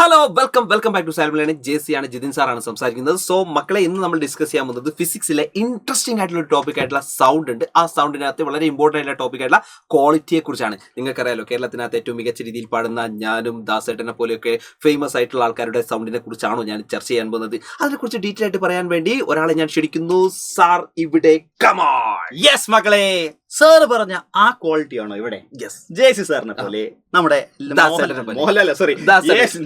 Hello welcome back to സാൽമലാണ്. ജെസി ആണ്, ജിതിൻ സാറാണ് സംസാരിക്കുന്നത്. സോ മക്കളെ, ഇന്ന് നമ്മൾ ഡിസ്കസ് ചെയ്യാൻ പോകുന്നത് ഫിസിക്സിലെ ഇൻട്രസ്റ്റിംഗ് ആയിട്ടുള്ള ഒരു ടോപ്പിക് ആയിട്ടുള്ള സൗണ്ട് ഉണ്ട്. ആ സൗണ്ടിനകത്ത് വളരെ ഇമ്പോർട്ടൻ്റ് ആയിട്ടുള്ള ടോപ്പിക് ആയിട്ടുള്ള ക്വാളിറ്റിയെ കുറിച്ചാണ്. നിങ്ങൾക്കറിയാലോ, കേരളത്തിനകത്ത് ഏറ്റവും മികച്ച രീതിയിൽ പാടുന്ന ഞാനും ദാസേട്ടനെ പോലെയൊക്കെ ഫേമസ് ആയിട്ടുള്ള ആൾക്കാരുടെ സൗണ്ടിനെ കുറിച്ചാണോ ഞാൻ ചർച്ച ചെയ്യാൻ പോകുന്നത്. അതിനെക്കുറിച്ച് ഡീറ്റെയിൽ ആയിട്ട് പറയാൻ വേണ്ടി ഒരാളെ ഞാൻ ക്ഷണിക്കുന്നു. സാർ ഇവിടെ കമോൺ. യെസ് മക്കളെ, സാറ് പറഞ്ഞ ആ ക്വാളിറ്റി ആണോ ഇവിടെ? യെസ്, ജെസി സാറിനെ പോലെ, നമ്മുടെ മോഹൻലാൽ സോറി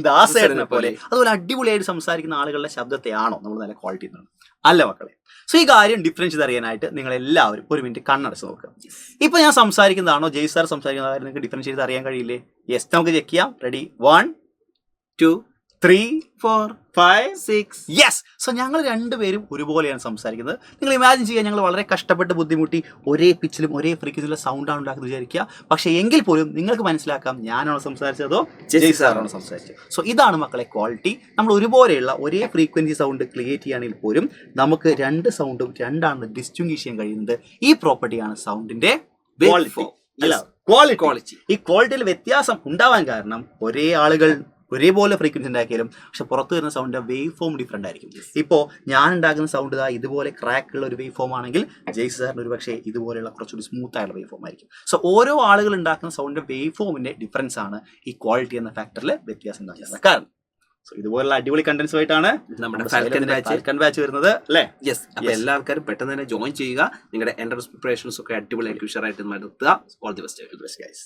ദാസേട്ടനെ പോലെ അതുപോലെ അടിപൊളിയായിട്ട് സംസാരിക്കുന്ന ആളുകളുടെ ശബ്ദത്തെയാണോ നമ്മൾ നല്ല ക്വാളിറ്റി? അല്ല മക്കളെ. സോ ഈ കാര്യം ഡിഫറൻസ് ചെയ്തറിയാനായിട്ട് നിങ്ങൾ എല്ലാവരും ഒരു മിനിറ്റ് കണ്ണടച്ച് നോക്കുക. ഇപ്പൊ ഞാൻ സംസാരിക്കുന്നതാണോ ജെയ് സാർ സംസാരിക്കുന്ന കാര്യം നിങ്ങൾക്ക് ഡിഫറൻസ് ചെയ്ത് അറിയാൻ കഴിയില്ലേ? യെസ്, നമുക്ക് ചെക്ക് ചെയ്യാം. റെഡി? 1 2 3 4 5 6. യെസ്. സോ ഞങ്ങൾ രണ്ടുപേരും ഒരുപോലെയാണ് സംസാരിക്കുന്നത്. നിങ്ങൾ ഇമാജിൻ ചെയ്യുക, ഞങ്ങൾ വളരെ കഷ്ടപ്പെട്ട് ബുദ്ധിമുട്ടി ഒരേ പിച്ചിലും ഒരേ ഫ്രീക്വൻസിയിലുള്ള സൗണ്ടാണ് ഉണ്ടാക്കുന്നത് വിചാരിക്കുക. പക്ഷേ എങ്കിൽ പോലും നിങ്ങൾക്ക് മനസ്സിലാക്കാം ഞാനാണോ സംസാരിച്ചതോ ജെയ് സാറാണോ സംസാരിച്ചത്. സോ ഇതാണ് മക്കളെ ക്വാളിറ്റി. നമ്മൾ ഒരുപോലെയുള്ള ഒരേ ഫ്രീക്വൻസി സൗണ്ട് ക്രിയേറ്റ് ചെയ്യുകയാണെങ്കിൽ പോലും നമുക്ക് രണ്ട് സൗണ്ടും രണ്ടാണെന്ന് ഡിസ്റ്റിങ്വിഷ് ചെയ്യാൻ കഴിയുന്നത് ഈ പ്രോപ്പർട്ടിയാണ് സൗണ്ടിന്റെ ക്വാളിറ്റി. ഈ ക്വാളിറ്റിയിൽ വ്യത്യാസം ഉണ്ടാവാൻ കാരണം ഒരേ ആളുകൾ ഒരേപോലെ ഫ്രീക്വൻസി ഉണ്ടാക്കിയാലും പക്ഷെ പുറത്ത് വരുന്ന സൗണ്ടിന്റെ വേവ് ഫോം ഡിഫറെന്റ് ആയിരിക്കും. ഇപ്പോൾ ഞാൻ ഉണ്ടാക്കുന്ന സൗണ്ട് ഇതുപോലെ ക്രാക്ക് ഉള്ള ഒരു വേവ് ഫോം ആണെങ്കിൽ ജെയ് സാറിന് ഒരു പക്ഷേ ഇതുപോലെയുള്ള കുറച്ചുകൂടി സ്മൂത്ത് ആയിട്ടുള്ള വേവ് ഫോം ആയിരിക്കും. സോ ഓരോ ആളുകൾ ഉണ്ടാക്കുന്ന സൗണ്ടിന്റെ വേവ് ഫോമിന്റെ ഡിഫറൻസ് ആണ് ഈ ക്വാളിറ്റി എന്ന ഫാക്ടറിൽ വ്യത്യാസം ഉണ്ടാകുന്നത് കാരണം. സോ ഇതുപോലുള്ള അടിപൊളി കണ്ടന്റ്സ് ആയിട്ടാണ് നമ്മുടെ ഫാൽക്കൺ ബാച്ച് വരുന്നത് അല്ലേ? യെസ്. അപ്പോൾ എല്ലാ ആൾക്കാരും പെട്ടെന്ന് തന്നെ ജോയിൻ ചെയ്യുക. നിങ്ങളുടെ എൻട്രൻസ് പ്രിപ്പറേഷൻസ് ഒക്കെ അടിപൊളിയായിട്ട് ഉഷാറായിട്ട് നടത്തുക. All the best guys.